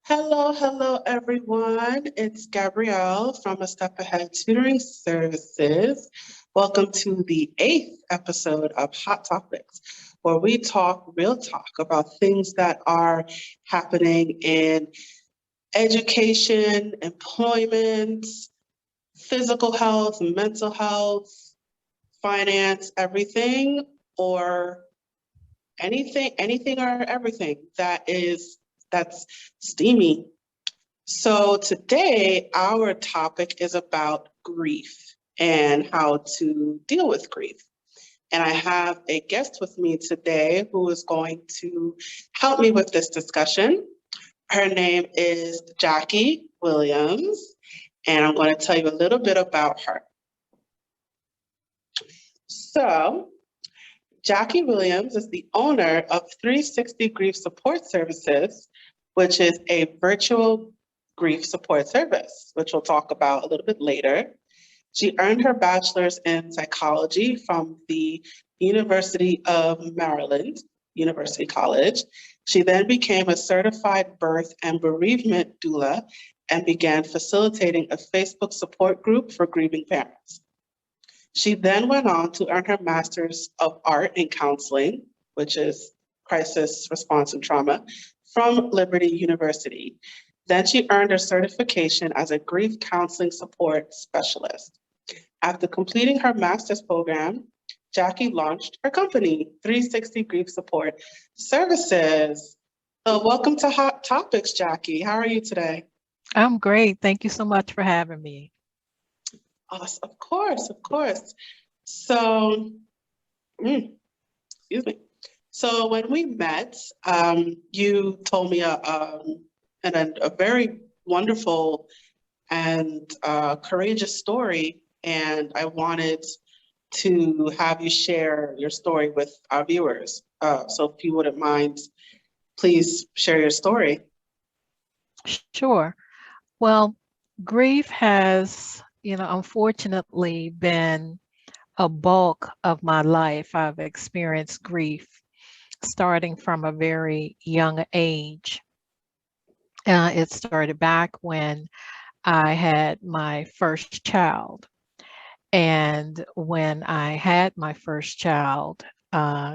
Hello, everyone. It's Gabrielle from A Step Ahead Tutoring Services. Welcome to the 8th episode of Hot Topics, where we talk real talk about things that are happening in education, employment, physical health, mental health, finance, everything, or anything or everything that's steamy. So today our topic is about grief and how to deal with grief. And I have a guest with me today who is going to help me with this discussion. Her name is Jackie Williams, and I'm going to tell you a little bit about her. So, Jackie Williams is the owner of 360 Grief Support Services, which is a virtual grief support service, which we'll talk about a little bit later. She earned her bachelor's in psychology from the University of Maryland, University College. She then became a certified birth and bereavement doula and began facilitating a Facebook support group for grieving parents. She then went on to earn her Master's of Art in Counseling, which is Crisis Response and Trauma, from Liberty University. Then she earned her certification as a grief counseling support specialist. After completing her master's program, Jackie launched her company, 360 Grief Support Services. So welcome to Hot Topics, Jackie. How are you today? I'm great. Thank you so much for having me. Awesome. Of course. So, excuse me. So when we met, you told me a very wonderful and courageous story, and I wanted to have you share your story with our viewers. So if you wouldn't mind, please share your story. Sure. Well, grief has, unfortunately been a bulk of my life. I've experienced grief starting from a very young age. It started back when I had my first child. And when I had my first child,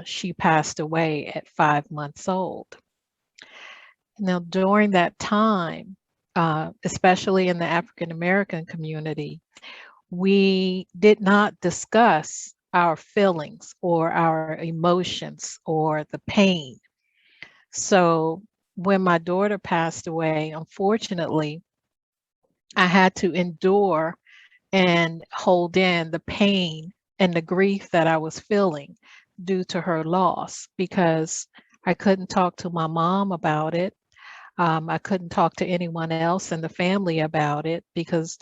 she passed away at 5 months old. Now, during that time, especially in the African American community, we did not discuss our feelings or our emotions or the pain. So when my daughter passed away, unfortunately, I had to endure and hold in the pain and the grief that I was feeling due to her loss because I couldn't talk to my mom about it. I couldn't talk to anyone else in the family about it because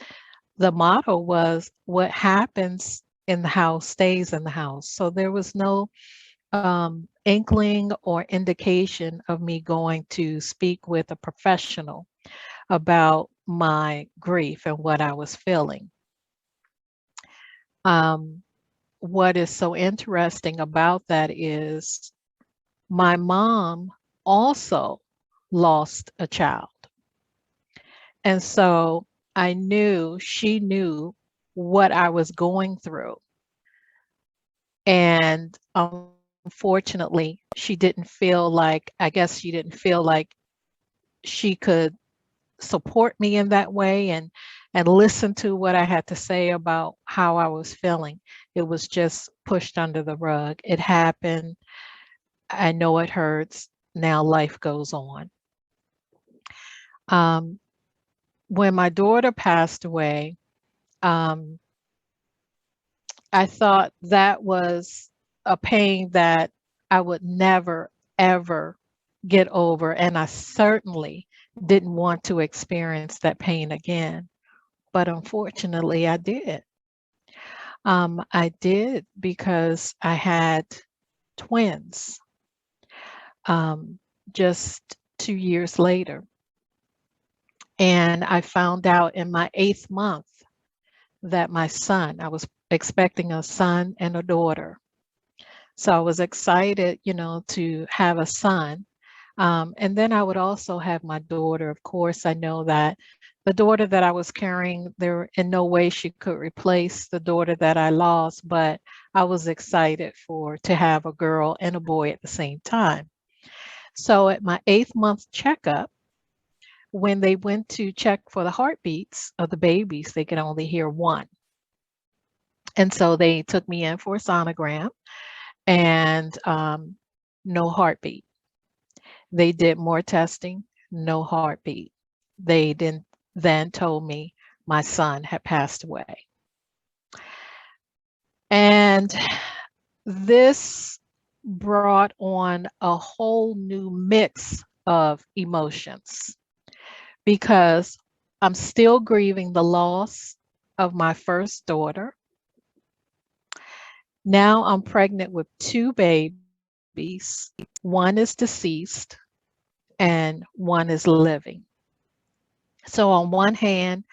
the motto was what happens in the house stays in the house. So there was no inkling or indication of me going to speak with a professional about my grief and what I was feeling. What is so interesting about that is my mom also lost a child. And so she knew what I was going through. And unfortunately, I guess she didn't feel like she could support me in that way and listen to what I had to say about how I was feeling. It was just pushed under the rug. It happened. I know it hurts. Now life goes on. When my daughter passed away, um, I thought that was a pain that I would never, ever get over. And I certainly didn't want to experience that pain again. But unfortunately, I did. I did because I had twins just 2 years later. And I found out in my 8th month that I was expecting a son and a daughter. So I was excited, to have a son. And then I would also have my daughter. Of course, I know that the daughter that I was carrying, there in no way she could replace the daughter that I lost, but I was excited to have a girl and a boy at the same time. So at my 8th month checkup, when they went to check for the heartbeats of the babies, they could only hear one. And so they took me in for a sonogram and no heartbeat. They did more testing, no heartbeat. They then told me my son had passed away. And this brought on a whole new mix of emotions because I'm still grieving the loss of my first daughter. Now I'm pregnant with two babies. One is deceased and one is living. So on one hand,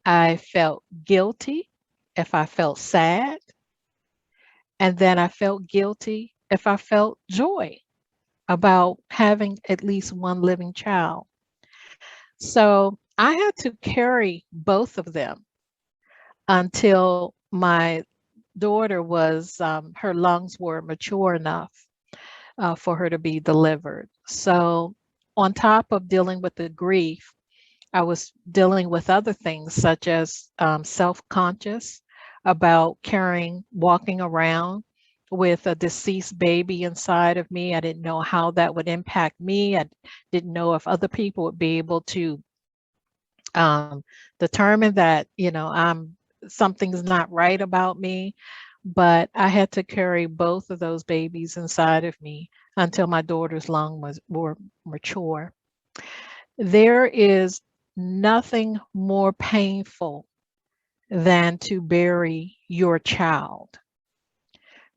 I felt guilty if I felt sad, and then I felt guilty if I felt joy about having at least one living child. So I had to carry both of them until my daughter her lungs were mature enough for her to be delivered. So, on top of dealing with the grief, I was dealing with other things such as self-conscious about walking around with a deceased baby inside of me. I didn't know how that would impact me. I didn't know if other people would be able to um, determine that, something's not right about me. But I had to carry both of those babies inside of me until my daughter's were mature. There is nothing more painful than to bury your child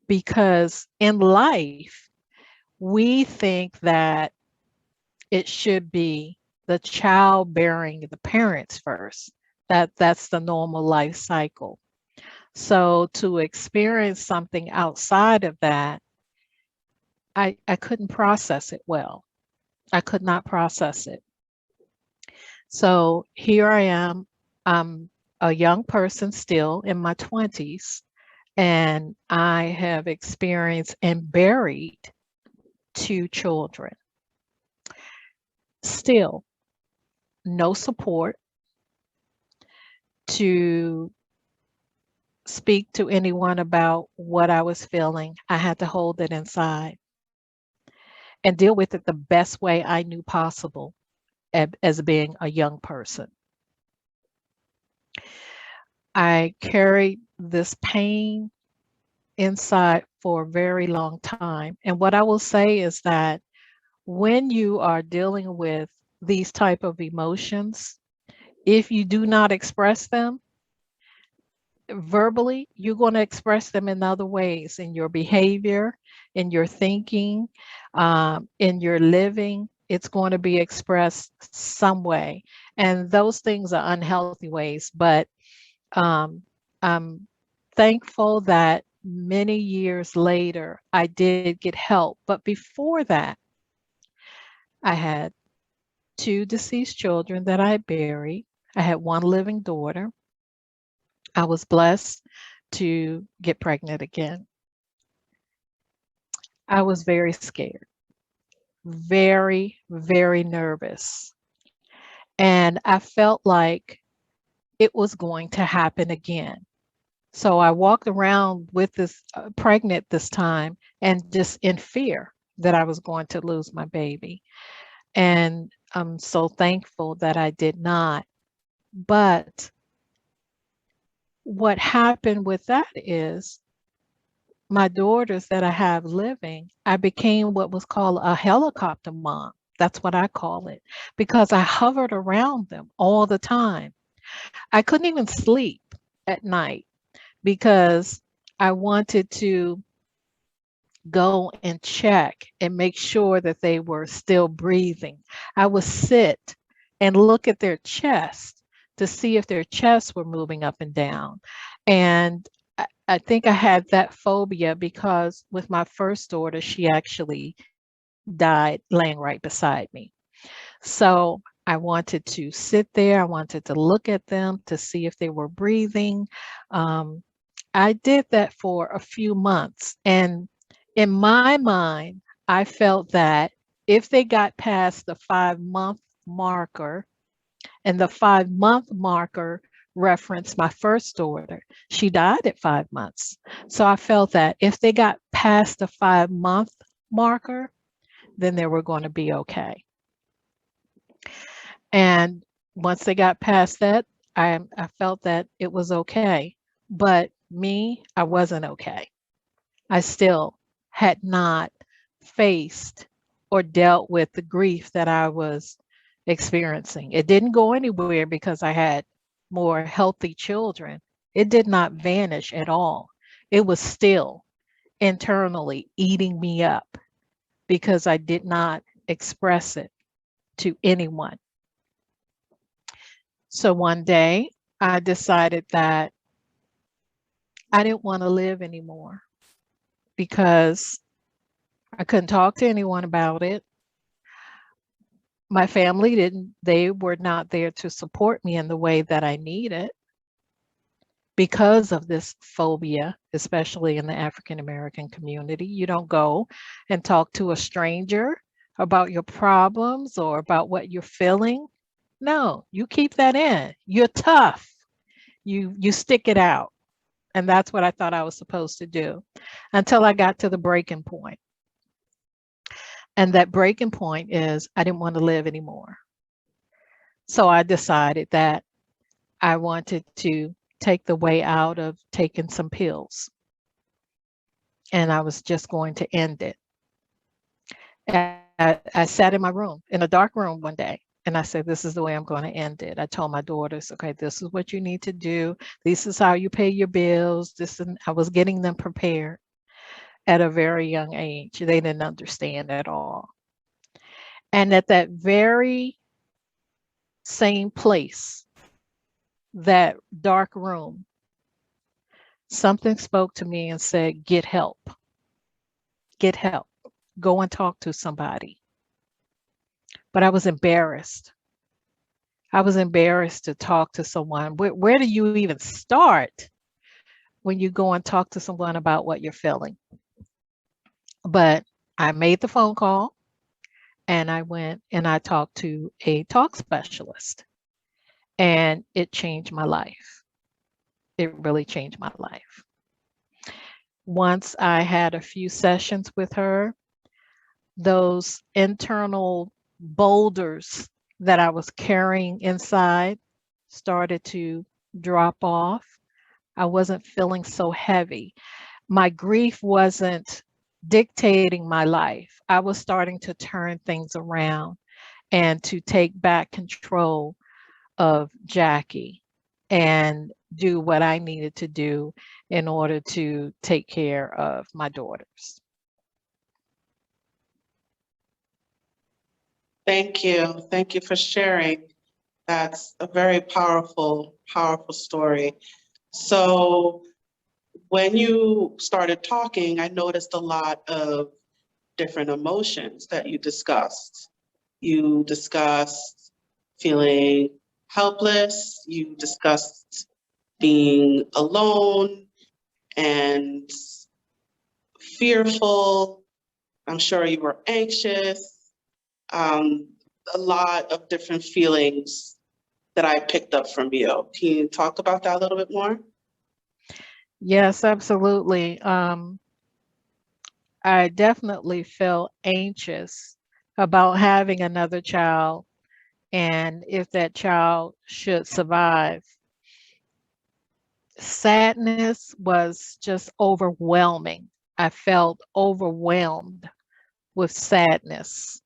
because in life, we think that it should be the child bearing the parents first. That's the normal life cycle. So to experience something outside of that, I couldn't process it well. I could not process it. So here I am. I'm a young person still in my 20s, and I have experienced and buried two children. Still, no support to speak to anyone about what I was feeling. I had to hold it inside and deal with it the best way I knew possible as being a young person. I carried this pain inside for a very long time. And what I will say is that when you are dealing with these type of emotions, if you do not express them verbally, you're going to express them in other ways in your behavior, in your thinking, in your living. It's going to be expressed some way. And those things are unhealthy ways. But I'm thankful that many years later, I did get help. But before that, I had two deceased children that I buried. I had one living daughter. I was blessed to get pregnant again. I was very scared, very, very nervous. And I felt like it was going to happen again. So I walked around with this pregnant this time and just in fear that I was going to lose my baby. And I'm so thankful that I did not. But what happened with that is my daughters that I have living, I became what was called a helicopter mom. That's what I call it because I hovered around them all the time. I couldn't even sleep at night because I wanted to go and check and make sure that they were still breathing. I would sit and look at their chest to see if their chests were moving up and down. And I think I had that phobia because with my first daughter, she actually died laying right beside me. So I wanted to sit there. I wanted to look at them to see if they were breathing. Um, I did that for a few months. And in my mind, I felt that if they got past the 5 month marker, and the 5 month marker referenced my first daughter, she died at 5 months. So I felt that if they got past the 5 month marker, then they were going to be okay. And once they got past that, I felt that it was okay. But me, I wasn't okay. I still had not faced or dealt with the grief that I was experiencing. It didn't go anywhere because I had more healthy children. It did not vanish at all. It was still internally eating me up because I did not express it to anyone. So one day I decided that I didn't want to live anymore because I couldn't talk to anyone about it. My family didn't, they were not there to support me in the way that I needed because of this phobia, especially in the African American community. You don't go and talk to a stranger about your problems or about what you're feeling. No, you keep that in. You're tough. You stick it out. And that's what I thought I was supposed to do until I got to the breaking point. And that breaking point is I didn't want to live anymore. So I decided that I wanted to take the way out of taking some pills. And I was just going to end it. I sat in my room, in a dark room one day, and I said, this is the way I'm going to end it. I told my daughters, okay, this is what you need to do. This is how you pay your bills. And I was getting them prepared at a very young age. They didn't understand at all. And at that very same place, that dark room, something spoke to me and said, get help, get help, go and talk to somebody. But I was embarrassed. I was embarrassed to talk to someone. Where do you even start when you go and talk to someone about what you're feeling? But I made the phone call and I went and I talked to a talk specialist, and it changed my life. It really changed my life. Once I had a few sessions with her, those internal boulders that I was carrying inside started to drop off. I wasn't feeling so heavy. My grief wasn't dictating my life. I was starting to turn things around and to take back control of Jackie and do what I needed to do in order to take care of my daughters. Thank you. Thank you for sharing. That's a very powerful, powerful story. So when you started talking, I noticed a lot of different emotions that you discussed. You discussed feeling helpless, you discussed being alone and fearful. I'm sure you were anxious. Um, a lot of different feelings that I picked up from you. Can you talk about that a little bit more? Yes, absolutely. I definitely felt anxious about having another child and if that child should survive. Sadness was just overwhelming. I felt overwhelmed with sadness.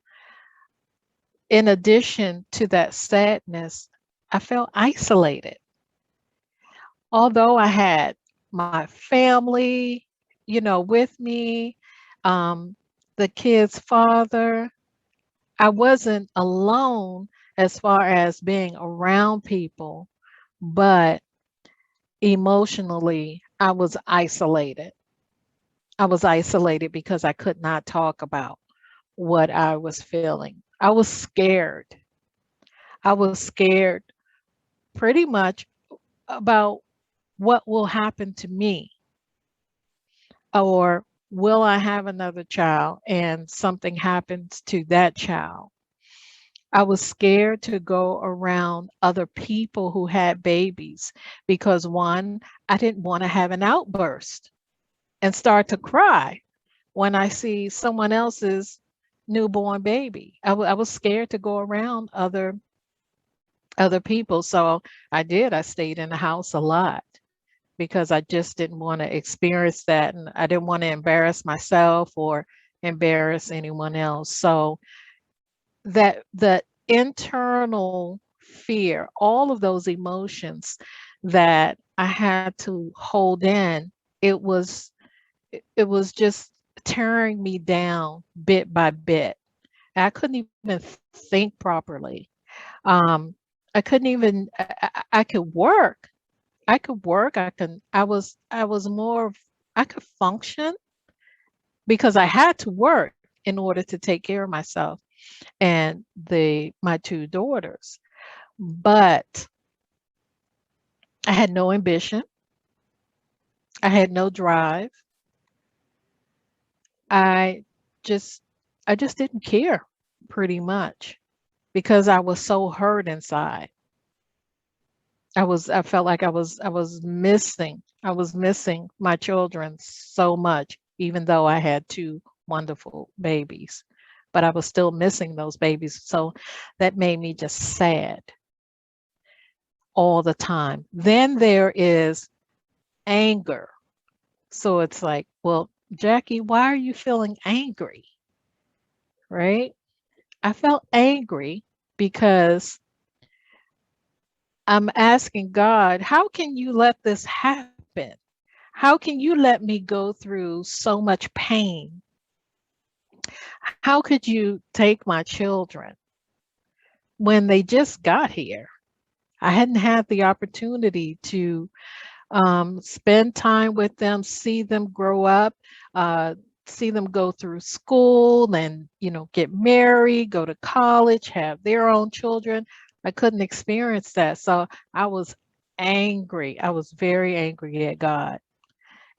In addition to that sadness, I felt isolated. Although I had my family, with me, um, the kid's father, I wasn't alone as far as being around people, but emotionally, I was isolated. I was isolated because I could not talk about what I was feeling. I was scared. I was scared pretty much about what will happen to me, or will I have another child and something happens to that child. I was scared to go around other people who had babies because, one, I didn't want to have an outburst and start to cry when I see someone else's newborn baby. I was scared to go around other people. So I did. I stayed in the house a lot because I just didn't want to experience that, and I didn't want to embarrass myself or embarrass anyone else. So that the internal fear, all of those emotions that I had to hold in, it was it was just tearing me down bit by bit. I couldn't even think properly. Um, I couldn't even. I could work. I could work. I was more. I could function because I had to work in order to take care of myself and the my two daughters. But I had no ambition. I had no drive. I just I just didn't care pretty much because I was so hurt inside. I felt like I was missing my children so much, even though I had two wonderful babies. But I was still missing those babies. So that made me just sad all the time. Then there is anger. So it's like, well, Jackie, why are you feeling angry? Right? I felt angry because I'm asking God, how can you let this happen? How can you let me go through so much pain? How could you take my children when they just got here? I hadn't had the opportunity to spend time with them, see them grow up, uh, see them go through school and, get married, go to college, have their own children. I couldn't experience that. So I was angry. I was very angry at God.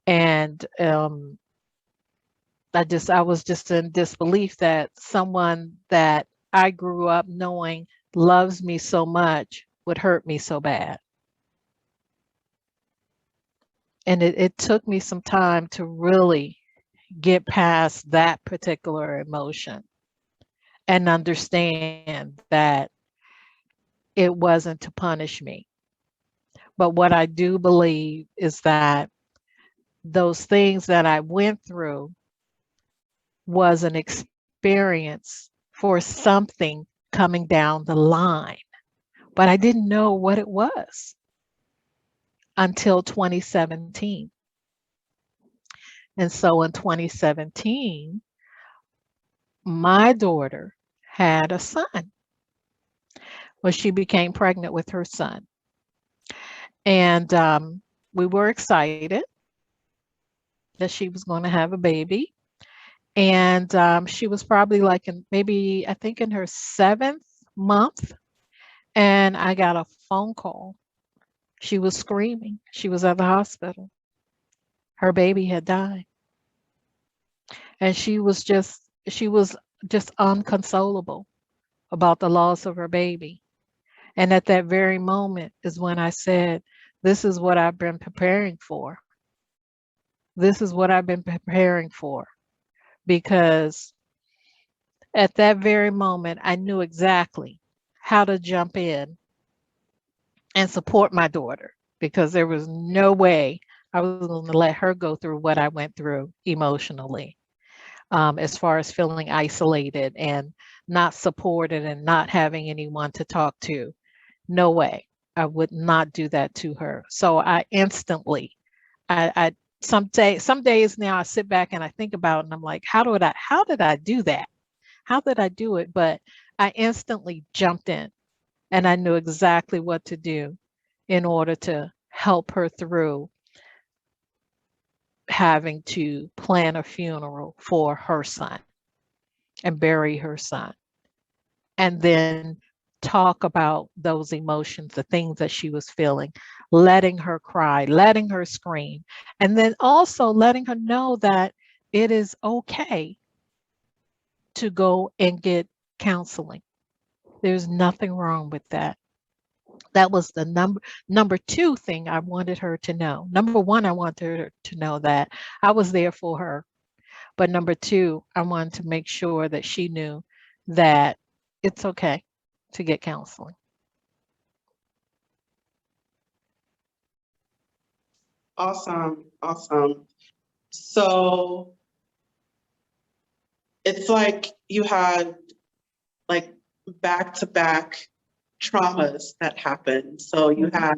And I was just in disbelief that someone that I grew up knowing loves me so much would hurt me so bad. And it took me some time to really get past that particular emotion and understand that it wasn't to punish me. But what I do believe is that those things that I went through was an experience for something coming down the line. But I didn't know what it was until 2017. And so in 2017, my daughter had a son. Well, she became pregnant with her son. And we were excited that she was going to have a baby. And she was probably like maybe, I think, in her seventh month. And I got a phone call. She was screaming. She was at the hospital. Her baby had died. And she was just unconsolable about the loss of her baby. And at that very moment is when I said, this is what I've been preparing for. This is what I've been preparing for. Because at that very moment, I knew exactly how to jump in and support my daughter because there was no way I was going to let her go through what I went through emotionally, as far as feeling isolated and not supported and not having anyone to talk to. No way. I would not do that to her. So I instantly, I some days now I sit back and I think about it and I'm like, how did I do that? How did I do it? But I instantly jumped in and I knew exactly what to do in order to help her through having to plan a funeral for her son. and bury her son, and then talk about those emotions, the things that she was feeling, letting her cry, letting her scream, and then also letting her know that it is okay to go and get counseling. There's nothing wrong with that. That was the number two thing I wanted her to know. Number one, I wanted her to know that I was there for her. But number two, I wanted to make sure that she knew that it's okay to get counseling. Awesome, awesome. So it's like you had like back-to-back traumas that happened. So you Mhm, had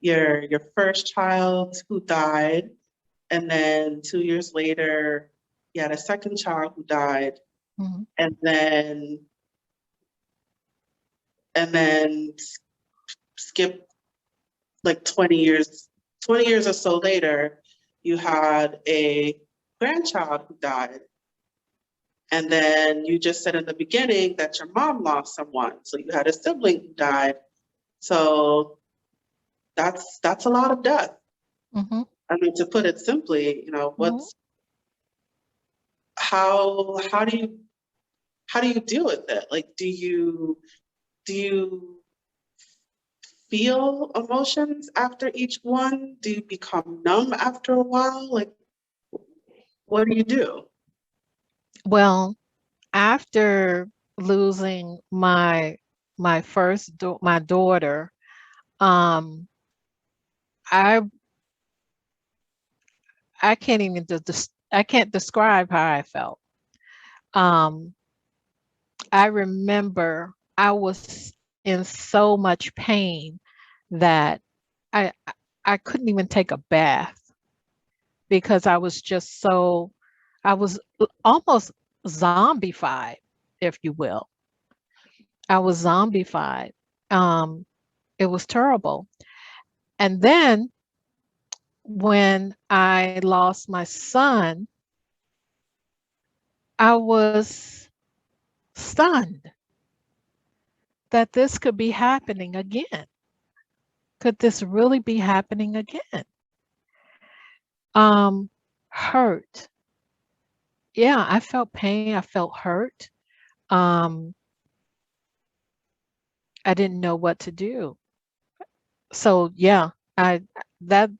your first child who died, and then 2 years later, you had a second child who died, mhm, and then skip like 20 years or so later, you had a grandchild who died. And then you just said in the beginning that your mom lost someone. So you had a sibling who died. So that's a lot of death. mhm, I mean, to put it simply, mhm. how do you deal with it? Like, do you feel emotions after each one? Do you become numb after a while? Like, what do you do? Well, after losing my daughter, um, I I can't even I can't describe how I felt. Um, I remember I was in so much pain that I I I couldn't even take a bath because I was just so I was almost zombified, if you will. I was zombified. Um, it was terrible. And then when I lost my son, I was stunned that this could be happening again. Could this really be happening again? Um, hurt. Yeah, I felt pain. I felt hurt. Um, I didn't know what to do. So yeah, that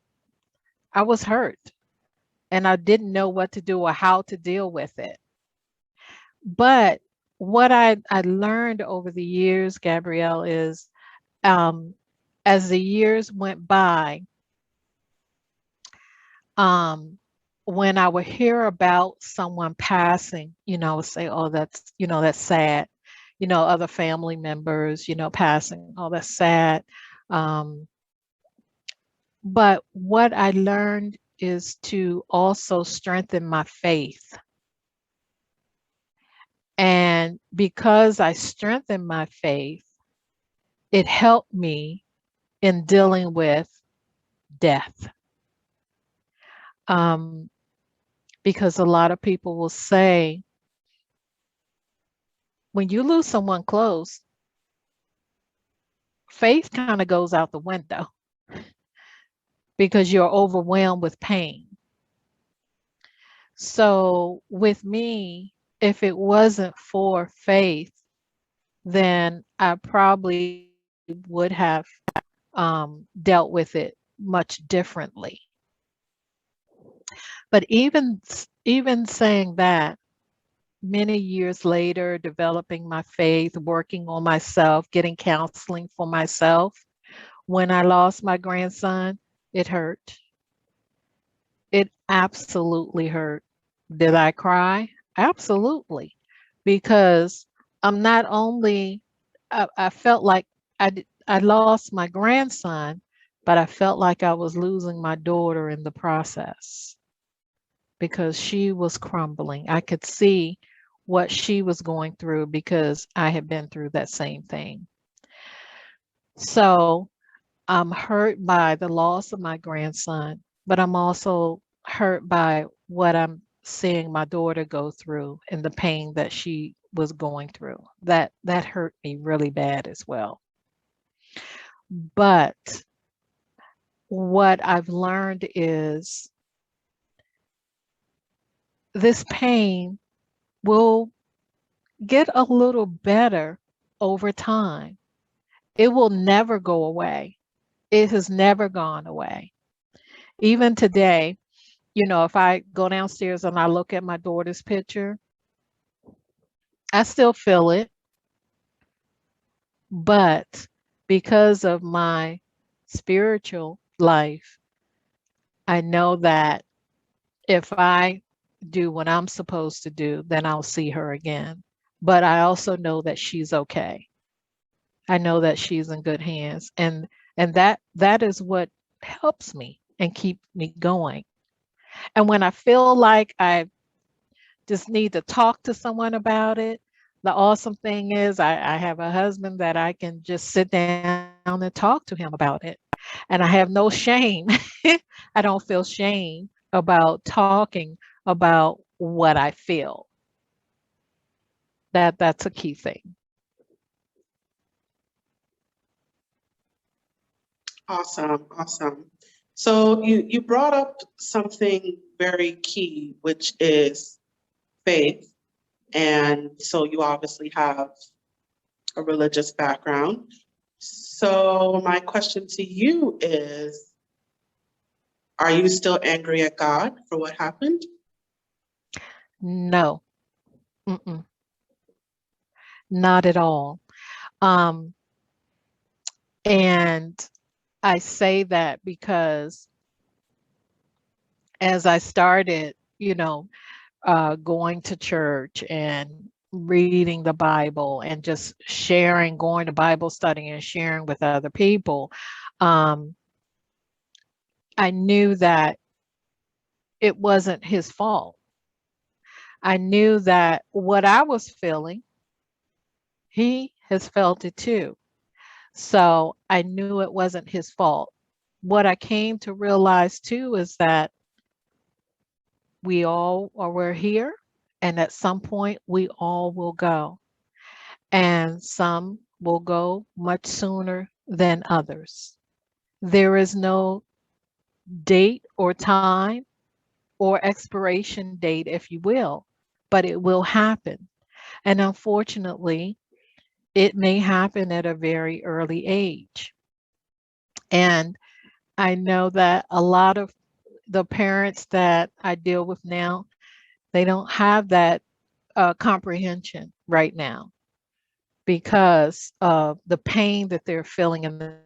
I was hurt and I didn't know what to do or how to deal with it. But what I learned over the years, Gabrielle, is um, as the years went by, um, when I would hear about someone passing, I would say, "Oh, that's sad." Other family members, passing. Oh, that's sad. Um, but what I learned is to also strengthen my faith. And because I strengthened my faith, it helped me in dealing with death. Um, because a lot of people will say, when you lose someone close, faith kind of goes out the window because you're overwhelmed with pain. So, with me, if it wasn't for faith, then I probably would have dealt with it much differently. But even saying that, many years later, developing my faith, working on myself, getting counseling for myself, when I lost my grandson, it hurt. It absolutely hurt. Did I cry? Absolutely. Because I'm not only, I felt like I lost my grandson, but I felt like I was losing my daughter in the process because she was crumbling. I could see what she was going through because I had been through that same thing. So I'm hurt by the loss of my grandson, but I'm also hurt by seeing my daughter go through and the pain that she was going through. That hurt me really bad as well. But what I've learned is this pain will get a little better over time. It will never go away. It has never gone away. Even today, if I go downstairs and I look at my daughter's picture, I still feel it. But because of my spiritual life, I know that if I do what I'm supposed to do, then I'll see her again. But I also know that she's okay. I know that she's in good hands. And that is what helps me and keep me going. And when I feel like I just need to talk to someone about it, the awesome thing is I have a husband that I can just sit down and talk to him about it. And I have no shame. I don't feel shame about talking about what I feel. That's a key thing. Awesome, awesome. So you brought up something very key, which is faith. And so you obviously have a religious background. So my question to you is, are you still angry at God for what happened? No, mm-mm, not at all. Um, and I say that because as I started, going to church and reading the Bible and just sharing, going to Bible study and sharing with other people, um, I knew that it wasn't his fault. I knew that what I was feeling, he has felt it too. So I knew it wasn't his fault. What I came to realize too is that we're here, and at some point we all will go. And some will go much sooner than others. There is no date or time or expiration date, if you will, but it will happen. And unfortunately, it may happen at a very early age. And I know that a lot of the parents that I deal with now, they don't have that comprehension right now because of the pain that they're feeling in the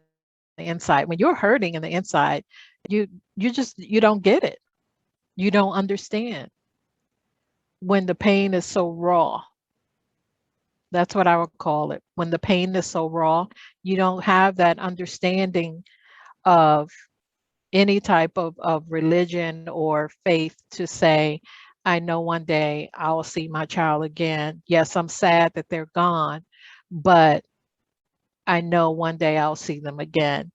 inside. When you're hurting in the inside, you don't get it. You don't understand when the pain is so raw. That's what I would call it. When the pain is so raw, you don't have that understanding of any type of religion or faith to say, I know one day I'll see my child again. Yes, I'm sad that they're gone, but I know one day I'll see them again.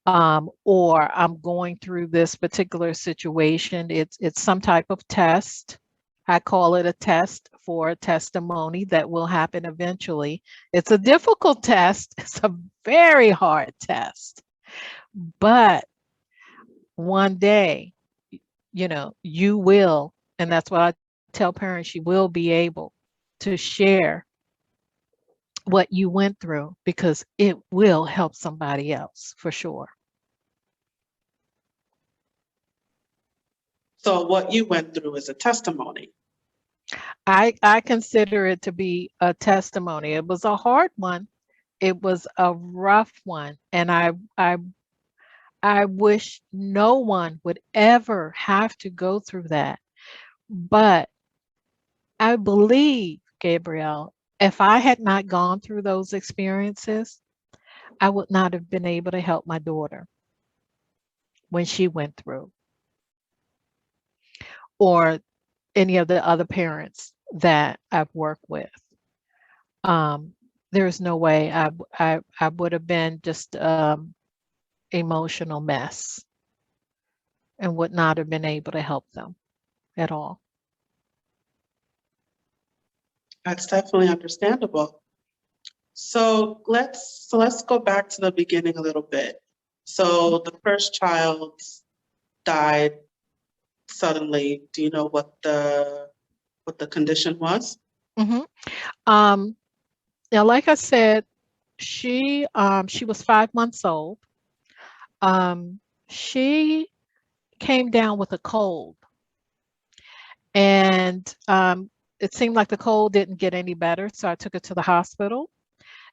Or I'm going through this particular situation. It's some type of test. I call it a test for a testimony that will happen eventually. It's a difficult test. It's a very hard test. But one day, you will, and that's what I tell parents, you will be able to share what you went through because it will help somebody else for sure. So what you went through is a testimony. I consider it to be a testimony. It was a hard one. It was a rough one, and I wish no one would ever have to go through that. But I believe, Gabrielle, if I had not gone through those experiences, I would not have been able to help my daughter when she went through, or any of the other parents that I've worked with. Um, there's no way I would have been just emotional mess and would not have been able to help them at all. That's definitely understandable. So let's go back to the beginning a little bit. So the first child died suddenly. Do you know what the condition was? hmm Um, now, like I said, she was 5 months old. Um, she came down with a cold, and it seemed like the cold didn't get any better. So I took her to the hospital,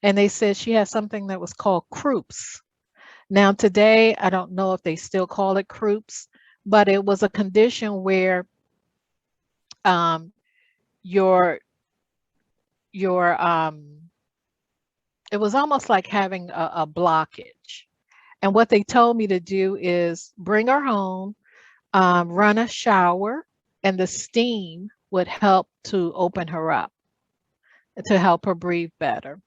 and they said she had something that was called croups. Now, today, I don't know if they still call it croups, but it was a condition where um, your your it was almost like having a blockage. And what they told me to do is bring her home, run a shower, and the steam would help to open her up, to help her breathe better.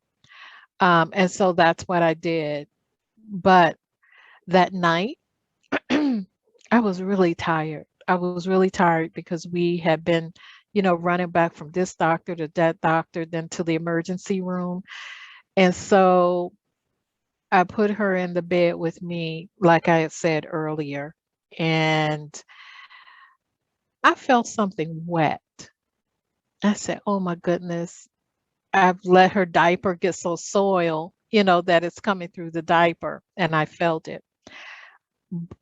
And so that's what I did. But that night, I was really tired. I was really tired because we had been, running back from this doctor to that doctor, then to the emergency room. And so I put her in the bed with me, like I had said earlier, and I felt something wet. I said, "Oh my goodness, I've let her diaper get so soiled, that it's coming through the diaper." And I felt it.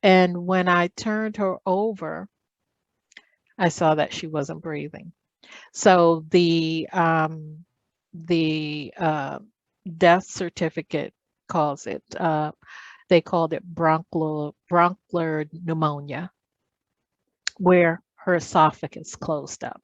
And when I turned her over, I saw that she wasn't breathing. So the death certificate calls it. They called it bronchial pneumonia, where her esophagus closed up.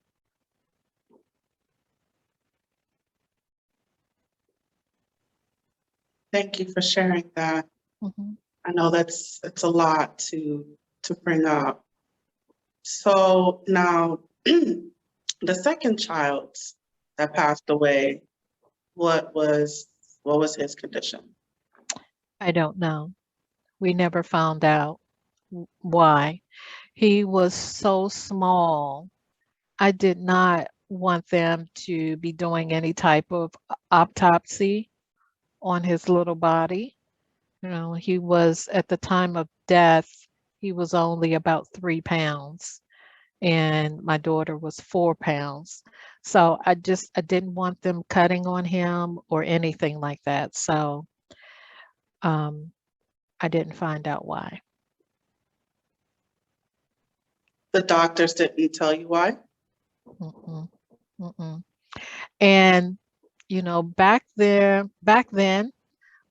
Thank you for sharing that. Mhm. I know it's a lot to bring up. So now the second child that passed away, what was what was his condition? I don't know. We never found out why. He was so small. I did not want them to be doing any type of autopsy on his little body. He was at the time of death, he was only about 3 pounds, and my daughter was 4 pounds. So I didn't want them cutting on him or anything like that. So um, I didn't find out why. The doctors didn't tell you why? Mm-mm, mm-mm. And back then,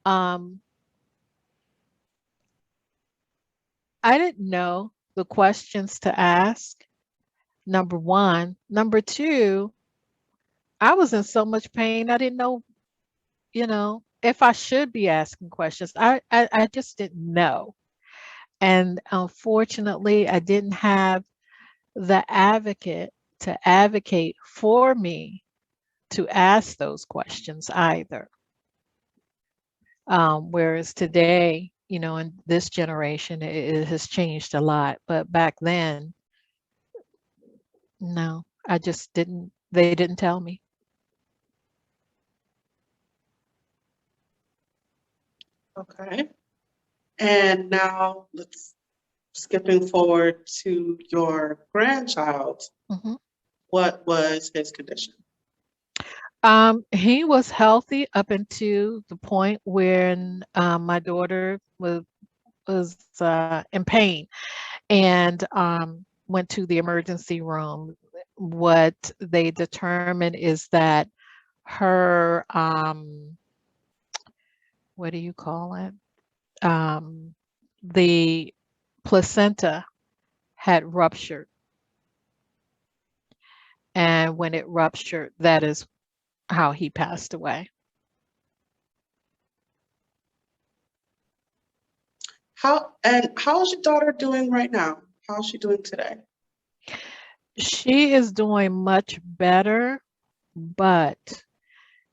um, I didn't know the questions to ask. Number one. Number two, I was in so much pain. I didn't know, if I should be asking questions. I just didn't know. And unfortunately, I didn't have the advocate to advocate for me to ask those questions either. Whereas today, in this generation, it has changed a lot. But back then, no, I just didn't, they didn't tell me. Okay. And now let's skipping forward to your grandchild. Mhm. What was his condition? He was healthy up until the point when my daughter was in pain and went to the emergency room. What they determined is that her what do you call it? Um, the placenta had ruptured, and when it ruptured, that is how he passed away. How is your daughter doing right now? How's she doing today? She is doing much better, but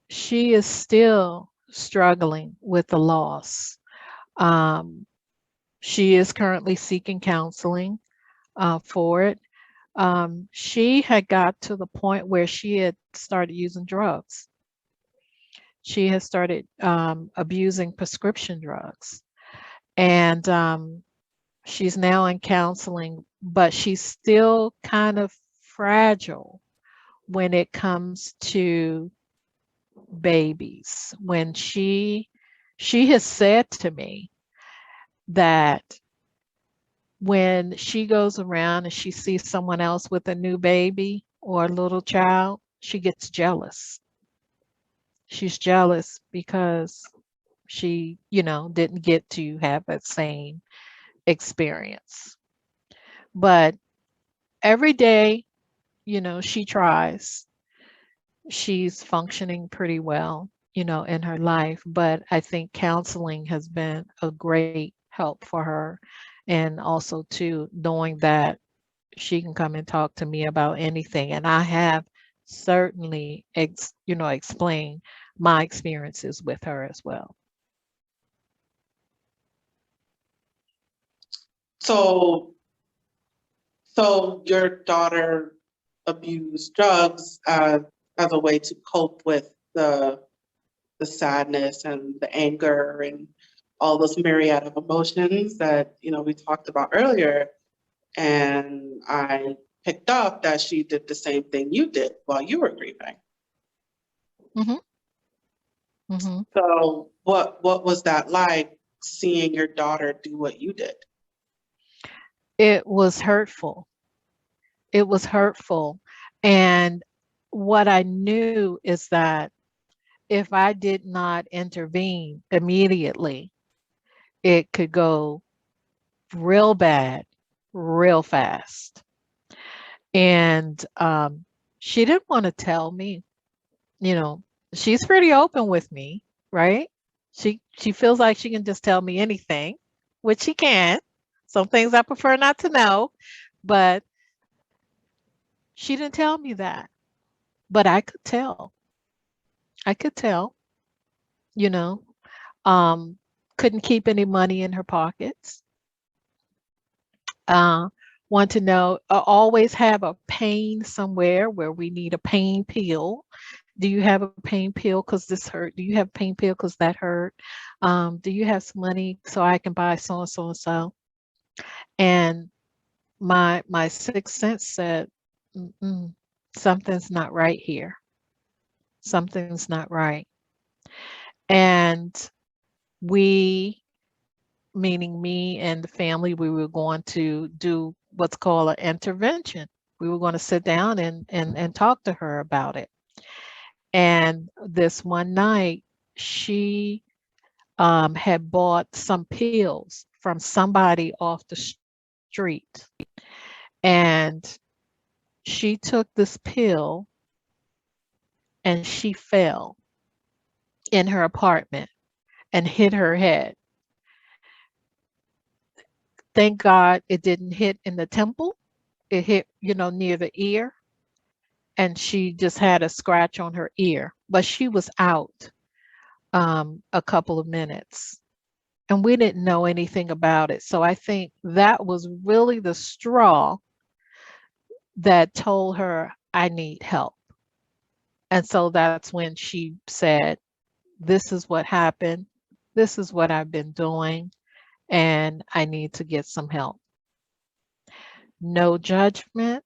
she is still struggling with the loss. Um, she is currently seeking counseling for it. She had got to the point where she had started using drugs. She has started abusing prescription drugs. And she's now in counseling, but she's still kind of fragile when it comes to babies. When she has said to me that when she goes around and she sees someone else with a new baby or a little child, she gets jealous. She's jealous because she, didn't get to have that same experience. But every day, she tries. She's functioning pretty well, in her life. But I think counseling has been a great help for her. And also, too, knowing that she can come and talk to me about anything. And I have certainly, explained my experiences with her as well. So, so your daughter abused drugs as a way to cope with the sadness and the anger and all those myriad of emotions that we talked about earlier. And I picked up that she did the same thing you did while you were grieving. Hmm. Hmm. So what was that like, seeing your daughter do what you did? It was hurtful. It was hurtful. And what I knew is that if I did not intervene immediately, it could go real bad, real fast. And she didn't want to tell me, you know, she's pretty open with me, right? She feels like she can just tell me anything, which she can. Some things I prefer not to know, but she didn't tell me that. But I could tell. I could tell, you know. Um, couldn't keep any money in her pockets. Uh, want to know, always have a pain somewhere where we need a pain pill. Do you have a pain pill because this hurt? Do you have a pain pill because that hurt? Do you have some money so I can buy so and so and so? And my sixth sense said, mm-mm, something's not right here. Something's not right. And we, meaning me and the family, we were going to do what's called an intervention. We were going to sit down and talk to her about it. And this one night, she had bought some pills from somebody off the street. And she took this pill and she fell in her apartment and hit her head. Thank God it didn't hit in the temple. It hit, near the ear. And she just had a scratch on her ear, but she was out a couple of minutes. And we didn't know anything about it. So I think that was really the straw that told her, I need help. And so that's when she said, this is what happened. This is what I've been doing, and I need to get some help. No judgment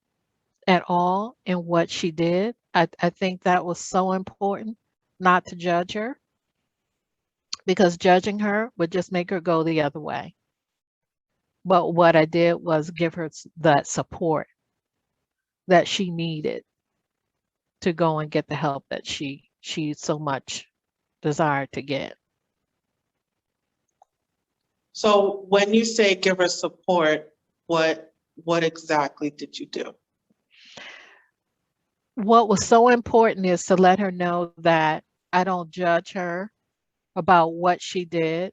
at all in what she did. I think that was so important not to judge her because judging her would just make her go the other way. But what I did was give her that support that she needed to go and get the help that she so much desired to get. So when you say give her support, what exactly did you do? What was so important is to let her know that I don't judge her about what she did,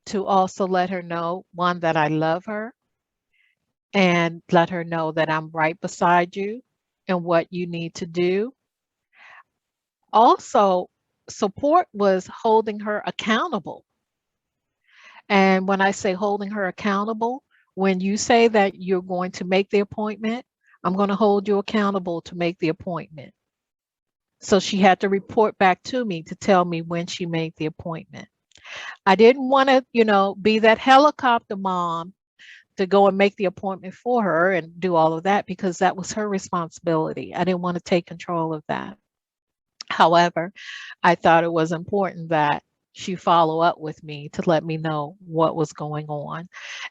to also let her know, one, that I love her, and let her know that I'm right beside you and what you need to do. Also, support was holding her accountable. And when I say holding her accountable, when you say that you're going to make the appointment, I'm going to hold you accountable to make the appointment. So she had to report back to me to tell me when she made the appointment. I didn't want to, be that helicopter mom to go and make the appointment for her and do all of that because that was her responsibility. I didn't want to take control of that. However, I thought it was important that she follow up with me to let me know what was going on.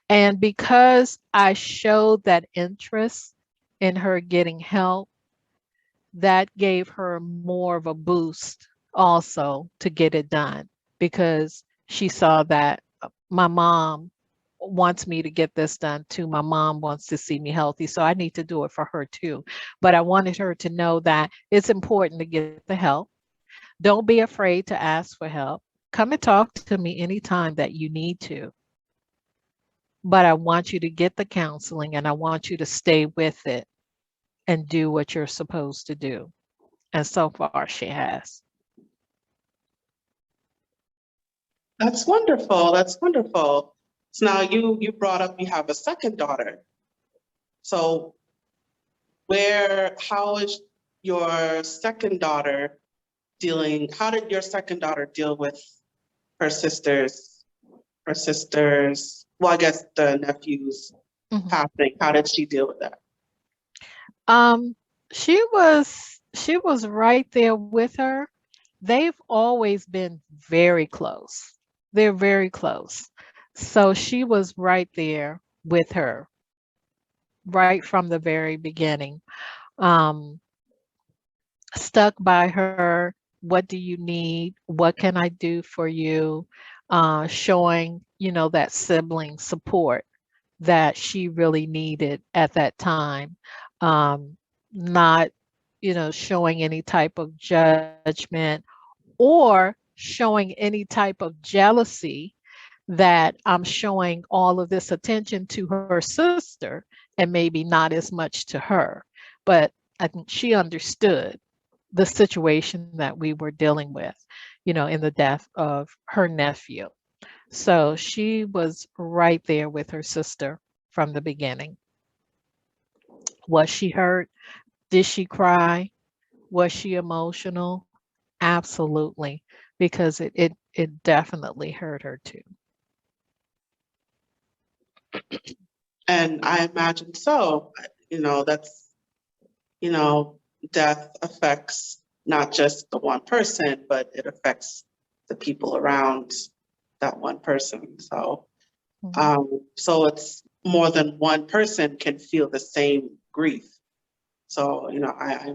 And because I showed that interest in her getting help, that gave her more of a boost also to get it done because she saw that my mom wants me to get this done too. My mom wants to see me healthy, so I need to do it for her too. But I wanted her to know that it's important to get the help. Don't be afraid to ask for help. Come and talk to me anytime that you need to. But I want you to get the counseling and I want you to stay with it and do what you're supposed to do. And so far, she has. That's wonderful. That's wonderful. So now you brought up you have a second daughter. So how is your second daughter dealing? How did your second daughter deal with her sisters, well, I guess the nephews Mhm. passing? How did she deal with that? Um, she was right there with her. They've always been very close. They're very close. So she was right there with her right from the very beginning. Um, Stuck by her. What do you need? What can I do for you? Showing, that sibling support that she really needed at that time. Not, showing any type of judgment or showing any type of jealousy that I'm showing all of this attention to her sister and maybe not as much to her. But I think she understood the situation that we were dealing with, in the death of her nephew. So she was right there with her sister from the beginning. Was she hurt? Did she cry? Was she emotional? Absolutely, because it definitely hurt her too. And I imagine so. That's, you know, death affects not just the one person, but it affects the people around that one person. Mhm. So it's more than one person can feel the same grief. So, I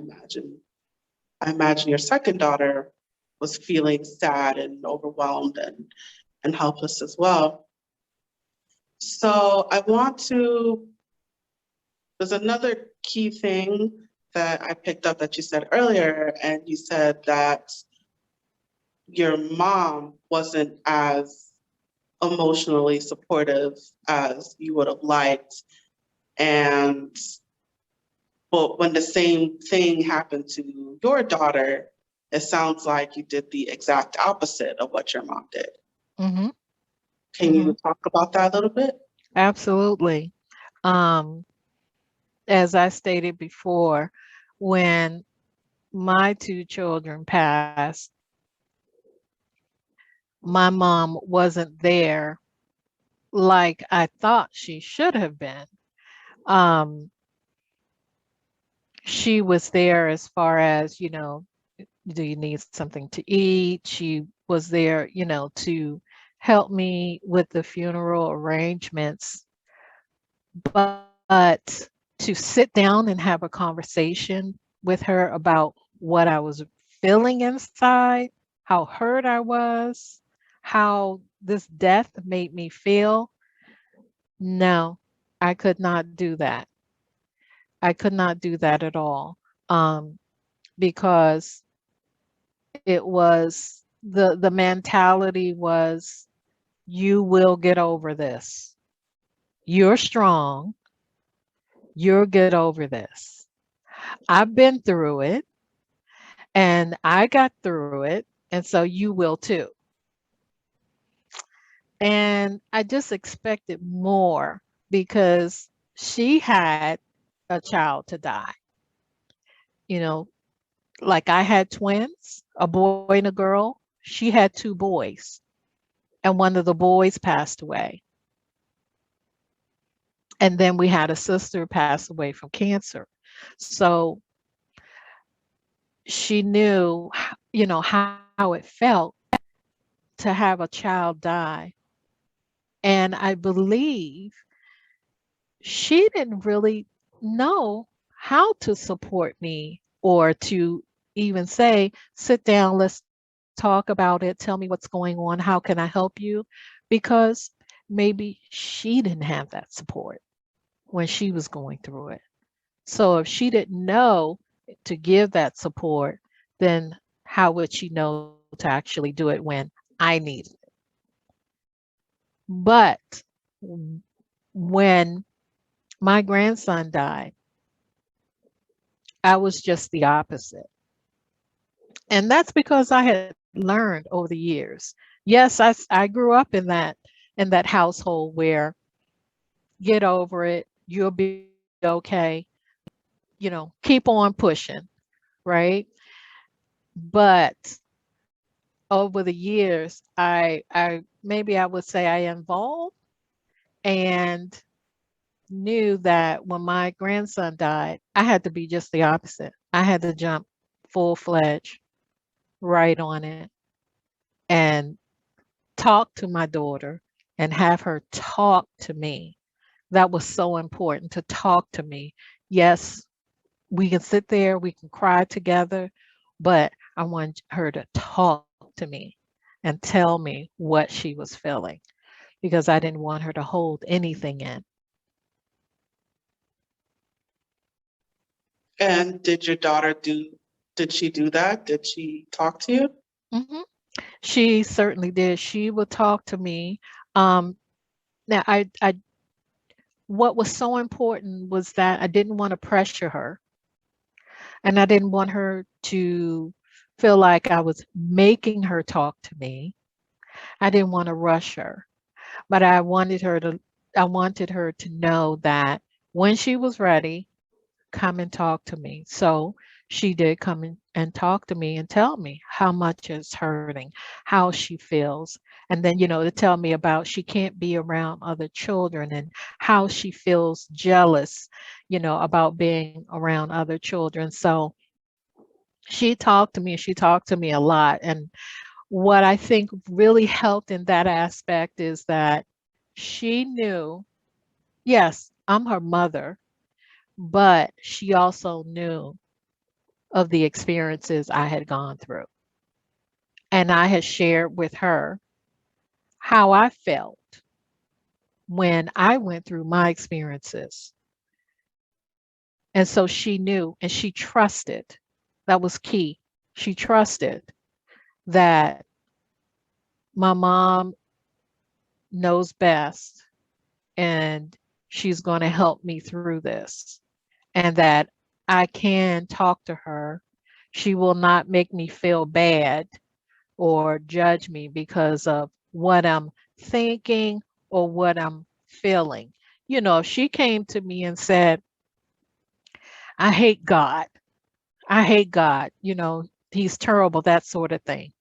imagine your second daughter was feeling sad and overwhelmed and helpless as well. So there's another key thing that I picked up that you said earlier, and you said that your mom wasn't as emotionally supportive as you would have liked. And but when the same thing happened to your daughter, it sounds like you did the exact opposite of what your mom did. Mhm. Can you Mhm. talk about that a little bit? Absolutely. Um, as I stated before, when my two children passed, my mom wasn't there like I thought she should have been. Um, she was there as far as, do you need something to eat? She was there, to help me with the funeral arrangements. But to sit down and have a conversation with her about what I was feeling inside, how hurt I was, how this death made me feel, no, I could not do that. I could not do that at all. Um, because it was the mentality was you will get over this. You're strong. You'll get over this. I've been through it and I got through it, and so you will too. And I just expected more because she had a child to die. You know, like I had twins, a boy and a girl. She had two boys, and one of the boys passed away. And then we had a sister pass away from cancer. So she knew, how it felt to have a child die. And I believe she didn't really know how to support me or to even say, sit down, let's talk about it, tell me what's going on, how can I help you? Because maybe she didn't have that support when she was going through it. So if she didn't know to give that support, then how would she know to actually do it when I needed it? But when my grandson died, I was just the opposite. And that's because I had learned over the years. Yes, I grew up in that household where get over it, you'll be okay, keep on pushing, right? But over the years, I maybe I would say I evolved and knew that when my grandson died, I had to be just the opposite. I had to jump full fledged right on it and talk to my daughter and have her talk to me. That was so important to talk to me. Yes, we can sit there, we can cry together, but I want her to talk to me and tell me what she was feeling because I didn't want her to hold anything in. And did your daughter did she do that? Did she talk to you? Mhm. She certainly did. She would talk to me. Um, now, what was so important was that I didn't want to pressure her, and I didn't want her to feel like I was making her talk to me. I didn't want to rush her, but I wanted her to know that when she was ready, come and talk to me. So she did come in and talk to me and tell me how much it's hurting, how she feels. And then, to tell me about she can't be around other children and how she feels jealous, about being around other children. So she talked to me and she talked to me a lot. And what I think really helped in that aspect is that she knew, yes, I'm her mother, but she also knew of the experiences I had gone through. And I had shared with her how I felt when I went through my experiences. And so she knew and she trusted. That was key. She trusted that my mom knows best and she's going to help me through this and that I can talk to her. She will not make me feel bad or judge me because of what I'm thinking or what I'm feeling. If she came to me and said, I hate God, I hate God, he's terrible, that sort of thing,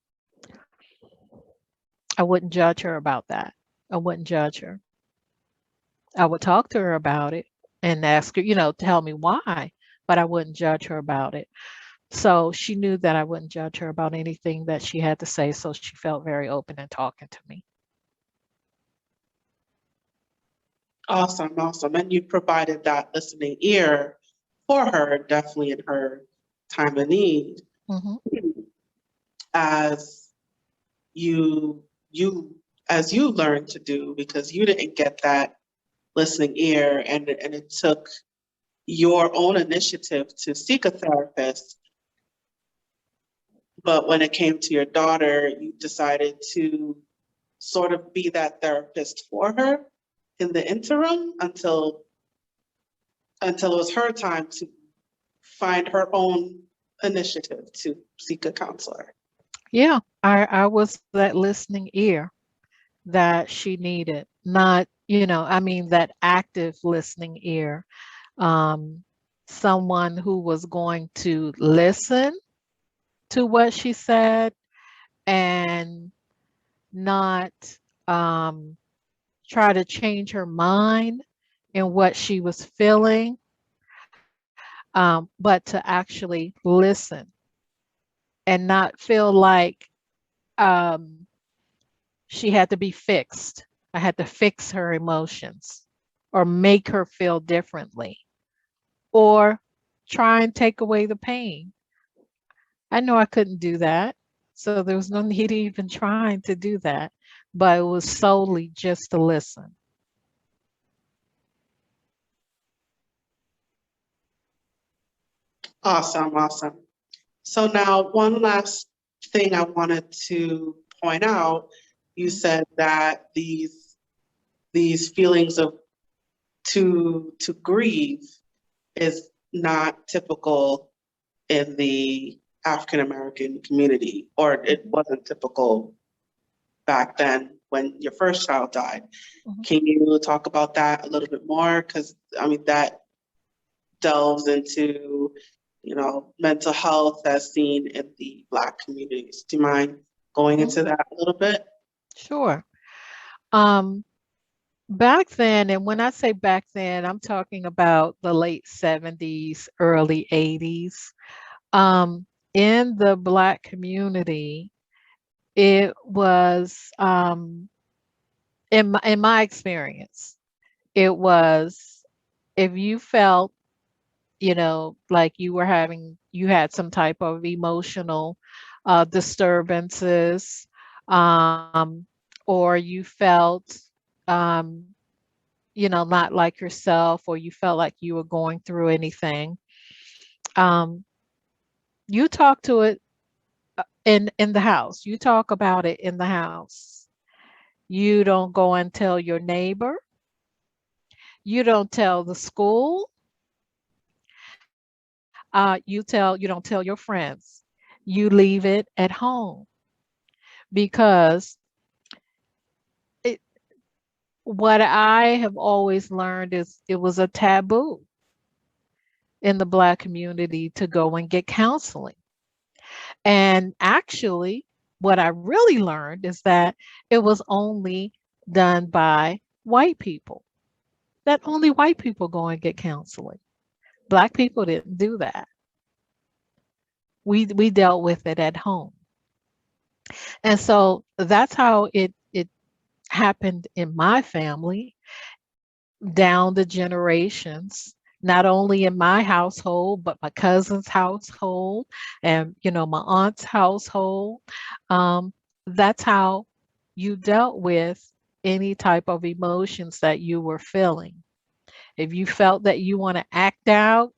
I wouldn't judge her about that. I wouldn't judge her. I would talk to her about it and ask her, tell me why, but I wouldn't judge her about it. So she knew that I wouldn't judge her about anything that she had to say. So she felt very open in talking to me. Awesome, awesome. And you provided that listening ear for her, definitely in her time of need, Hmm. as you you as you learned to do, because you didn't get that listening ear, and it took your own initiative to seek a therapist. But when it came to your daughter, you decided to sort of be that therapist for her in the interim until it was her time to find her own initiative to seek a counselor. Yeah, I was that listening ear that she needed, not I mean, that active listening ear. Um, Someone who was going to listen to what she said and not um, try to change her mind in what she was feeling, but to actually listen and not feel like um, she had to be fixed. I had to fix her emotions or make her feel differently or try and take away the pain. I know I couldn't do that. So there was no need even trying to do that. But it was solely just to listen. Awesome, awesome. So now one last thing I wanted to point out, you Mhm. said that these feelings of to grieve is not typical in the African American community, or it Mhm. wasn't typical back then when your first child died. Mhm. Can you talk about that a little bit more? Because I mean that delves into, mental health as seen in the Black communities. Do you mind going Mhm. into that a little bit? Sure. Um, Back then, and when I say back then, I'm talking about the late 70s, early 80s. In the Black community, it was, in my experience, it was if you felt, like you had some type of emotional disturbances, um, or you felt, um, not like yourself, or you felt like you were going through anything, um, you talk to it in the house. You talk about it in the house. You don't go and tell your neighbor. You don't tell the school. You don't tell your friends. You leave it at home because it, what I have always learned is it was a taboo in the Black community to go and get counseling. And actually, what I really learned is that it was only done by white people, that only white people go and get counseling. Black people didn't do that. We dealt with it at home. And so that's how it happened in my family down the generations, not only in my household, but my cousin's household and, my aunt's household. Um, that's how you dealt with any type of emotions that you were feeling. If you felt that you want to act out,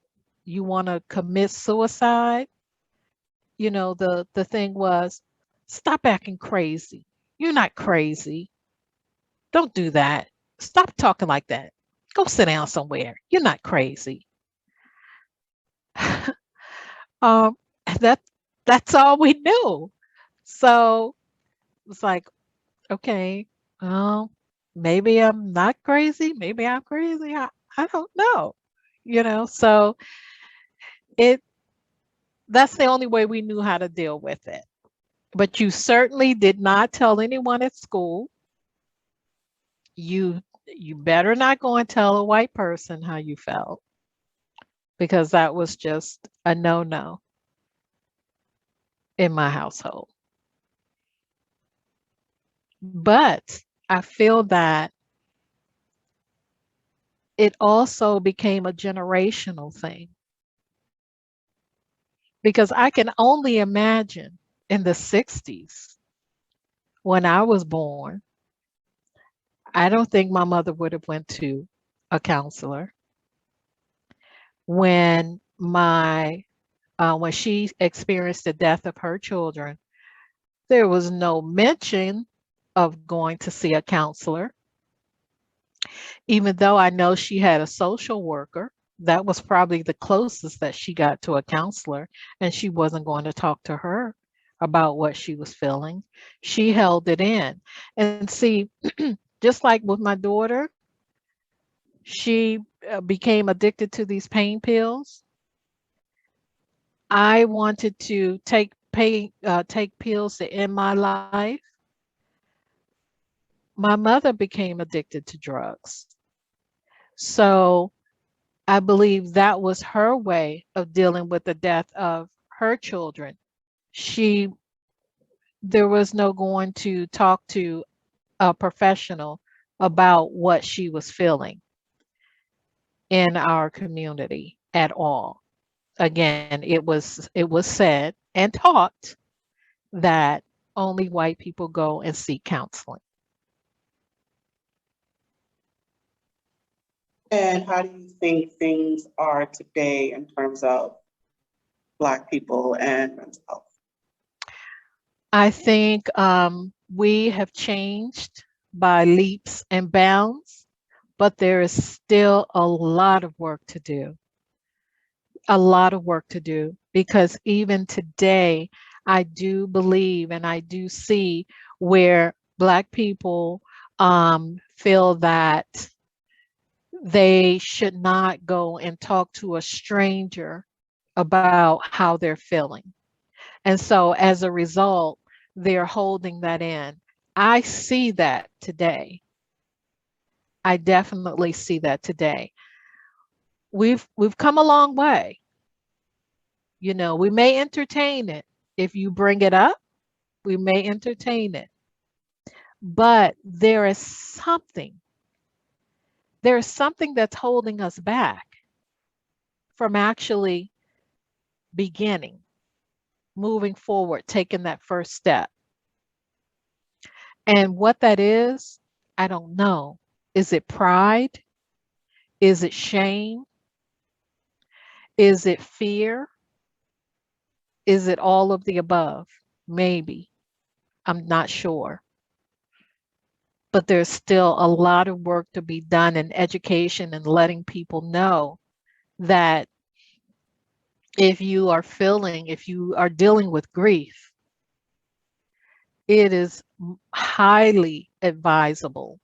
you want to commit suicide, the thing was, stop acting crazy. You're not crazy. Don't do that. Stop talking like that. Go sit down somewhere. You're not crazy. um, that that's all we knew. So it's like, okay, well, maybe I'm not crazy. Maybe I'm crazy. I don't know. So it that's the only way we knew how to deal with it. But you certainly did not tell anyone at school. You better not go and tell a white person how you felt because that was just a no-no in my household. But I feel that it also became a generational thing because I can only imagine in the 60s when I was born, I don't think my mother would have went to a counselor. When she experienced the death of her children, there was no mention of going to see a counselor, even though I know she had a social worker. That was probably the closest that she got to a counselor, and she wasn't going to talk to her about what she was feeling. She held it in. And see, just like with my daughter, She became addicted to these pain pills. I wanted to take pills to end my life. My mother became addicted to drugs. So I believe that was her way of dealing with the death of her children. She There was no going to talk to a professional about what she was feeling in our community at all. Again, it was said and taught that only white people go and seek counseling. And how do you think things are today in terms of Black people and mental health? I think we have changed by leaps and bounds, but there is still a lot of work to do. A lot of work to do because even today, I do believe and I do see where Black people feel that they should not go and talk to a stranger about how they're feeling. And so as a result, they're holding that in. I see that today. I definitely see that today. We've come a long way. We may entertain it. If you bring it up, we may entertain it. But there is something that's holding us back from actually beginning, moving forward, taking that first step. And what that is, I don't know. Is it pride? Is it shame? Is it fear? Is it all of the above? Maybe. I'm not sure. But there's still a lot of work to be done in education and letting people know that if you are dealing with grief, it is highly advisable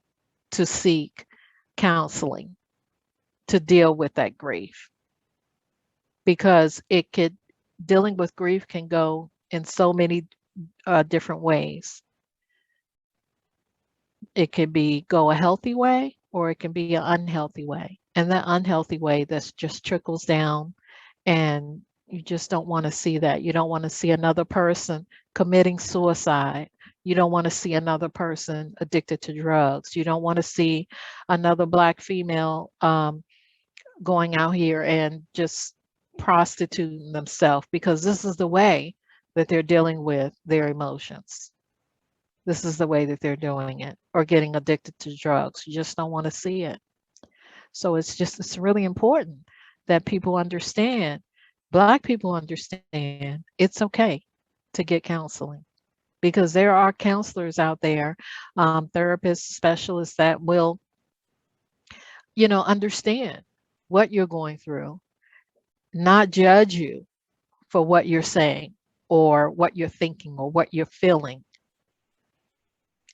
to seek counseling to deal with that grief because dealing with grief can go in so many different ways. It could go a healthy way or it can be an unhealthy way. And that unhealthy way that's just trickles down and you just don't want to see that. You don't want to see another person committing suicide. You don't want to see another person addicted to drugs. You don't want to see another Black female going out here and just prostituting themselves because this is the way that they're dealing with their emotions. This is the way that they're doing it or getting addicted to drugs. You just don't want to see it. So it's really important that people understand, Black people understand it's okay to get counseling because there are counselors out there, therapists, specialists that will, understand what you're going through, not judge you for what you're saying or what you're thinking or what you're feeling,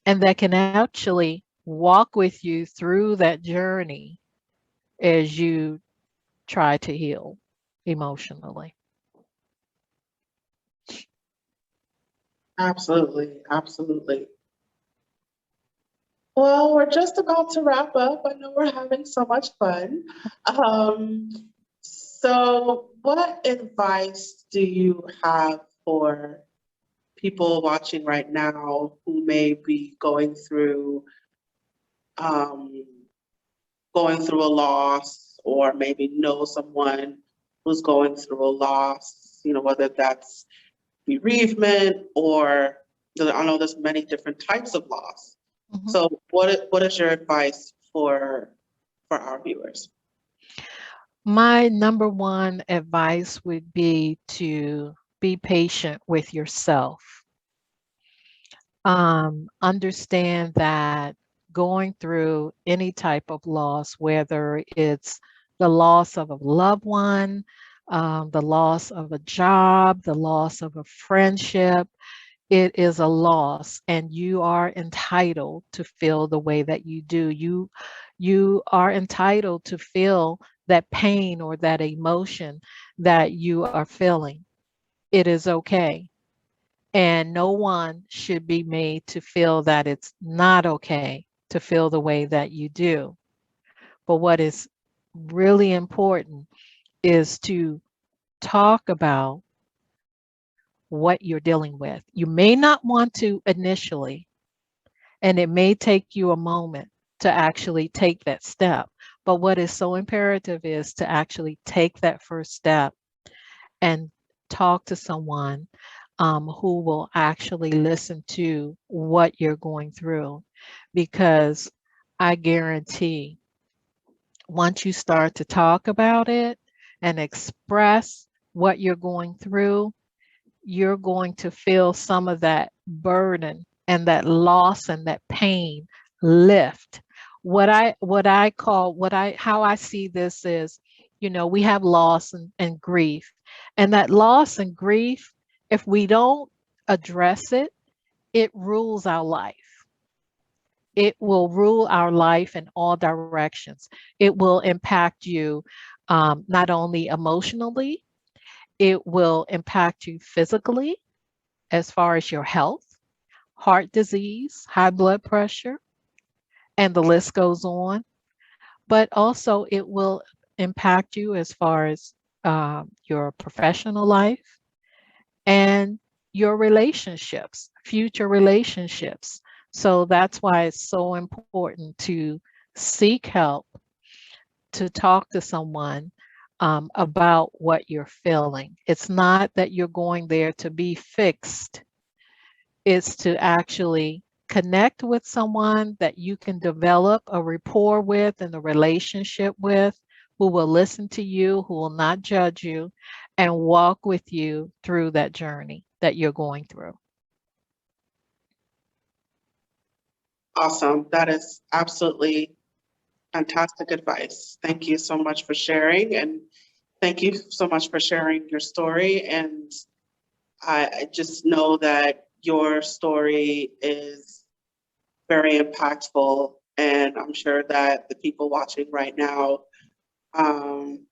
and that can actually walk with you through that journey as you try to heal emotionally. Absolutely, absolutely. Well, we're just about to wrap up. I know we're having so much fun. Um, so what advice do you have for people watching right now who may be um, going through a loss or maybe know someone who's going through a loss, whether that's bereavement or I know there's many different types of loss. Mhm. So what is your advice for our viewers? My number one advice would be to be patient with yourself. Understand that going through any type of loss, whether it's the loss of a loved one, the loss of a job, the loss of a friendship, it is a loss, and you are entitled to feel the way that you do. You are entitled to feel that pain or that emotion that you are feeling. It is okay. And no one should be made to feel that it's not okay to feel the way that you do. But what is really important is to talk about what you're dealing with. You may not want to initially, and it may take you a moment to actually take that step. But what is so imperative is to actually take that first step and talk to someone who will actually listen to what you're going through. Because I guarantee once you start to talk about it and express what you're going through, you're going to feel some of that burden and that loss and that pain lift. What I call what I how I see this is, we have loss and grief. And that loss and grief, if we don't address it, it rules our life. It will rule our life in all directions. It will impact you not only emotionally, it will impact you physically as far as your health, heart disease, high blood pressure, and the list goes on. But also, it will impact you as far as your professional life and your relationships, future relationships. So that's why it's so important to seek help, to talk to someone about what you're feeling. It's not that you're going there to be fixed, it's to actually connect with someone that you can develop a rapport with and a relationship with, who will listen to you, who will not judge you, and walk with you through that journey that you're going through. Awesome. That is absolutely fantastic advice. Thank you so much for sharing, and thank you so much for sharing your story. And I just know that your story is very impactful, and I'm sure that the people watching right now um,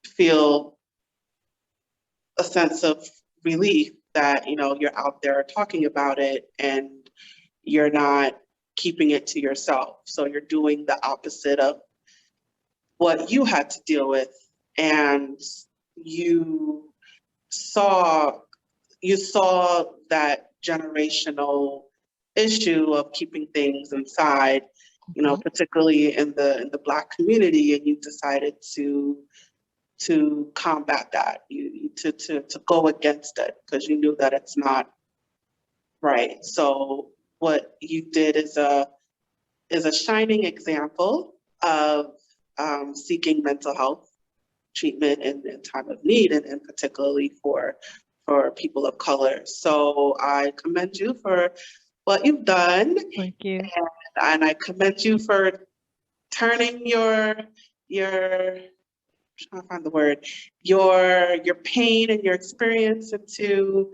feel a sense of relief that you're out there talking about it and you're not keeping it to yourself. So you're doing the opposite of what you had to deal with, and you saw you saw that generational issue of keeping things inside, Mhm. particularly in the Black community, and you decided to combat that, to go against it because you knew that it's not right. So what you did is a shining example of seeking mental health treatment in time of need, and particularly for people of color. So I commend you for what you've done, Thank you. and I commend you for turning your trying to find the word, your pain and your experience into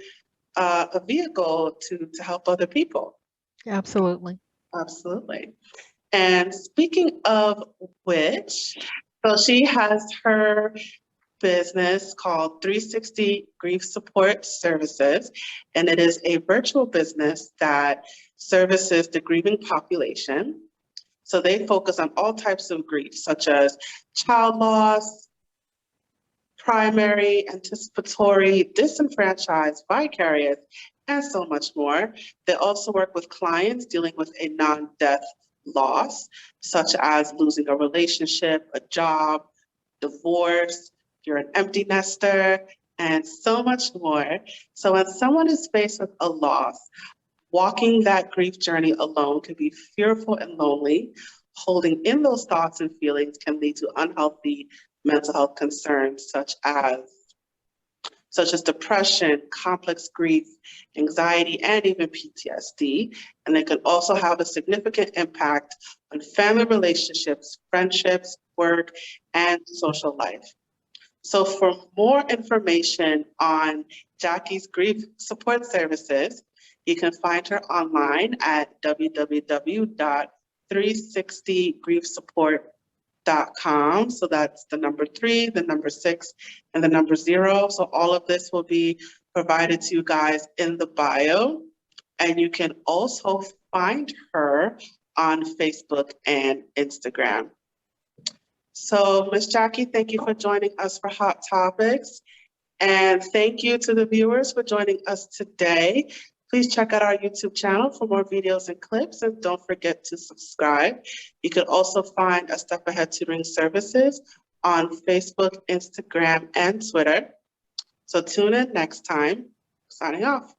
a vehicle to help other people. Absolutely. Absolutely. And speaking of which, so she has her business called 360 Grief Support Services, and it is a virtual business that services the grieving population. So they focus on all types of grief, such as child loss, primary, anticipatory, disenfranchised, vicarious, and so much more. They also work with clients dealing with a non-death loss, such as losing a relationship, a job, divorce, you're an empty nester, and so much more. So when someone is faced with a loss, walking that grief journey alone can be fearful and lonely. Holding in those thoughts and feelings can lead to unhealthy mental health concerns such as depression, complex grief, anxiety, and even PTSD. And it can also have a significant impact on family relationships, friendships, work, and social life. So for more information on Jackie's grief support services, You can find her online at www.360griefsupport.com. So that's the number 3, the number 6, and the number 0. So all of this will be provided to you guys in the bio. And you can also find her on Facebook and Instagram. So, Ms. Jackie, thank you for joining us for Hot Topics. And thank you to the viewers for joining us today. Please check out our YouTube channel for more videos and clips, and don't forget to subscribe. You can also find a Step Ahead Tutoring Services on Facebook, Instagram, and Twitter. So tune in next time. Signing off.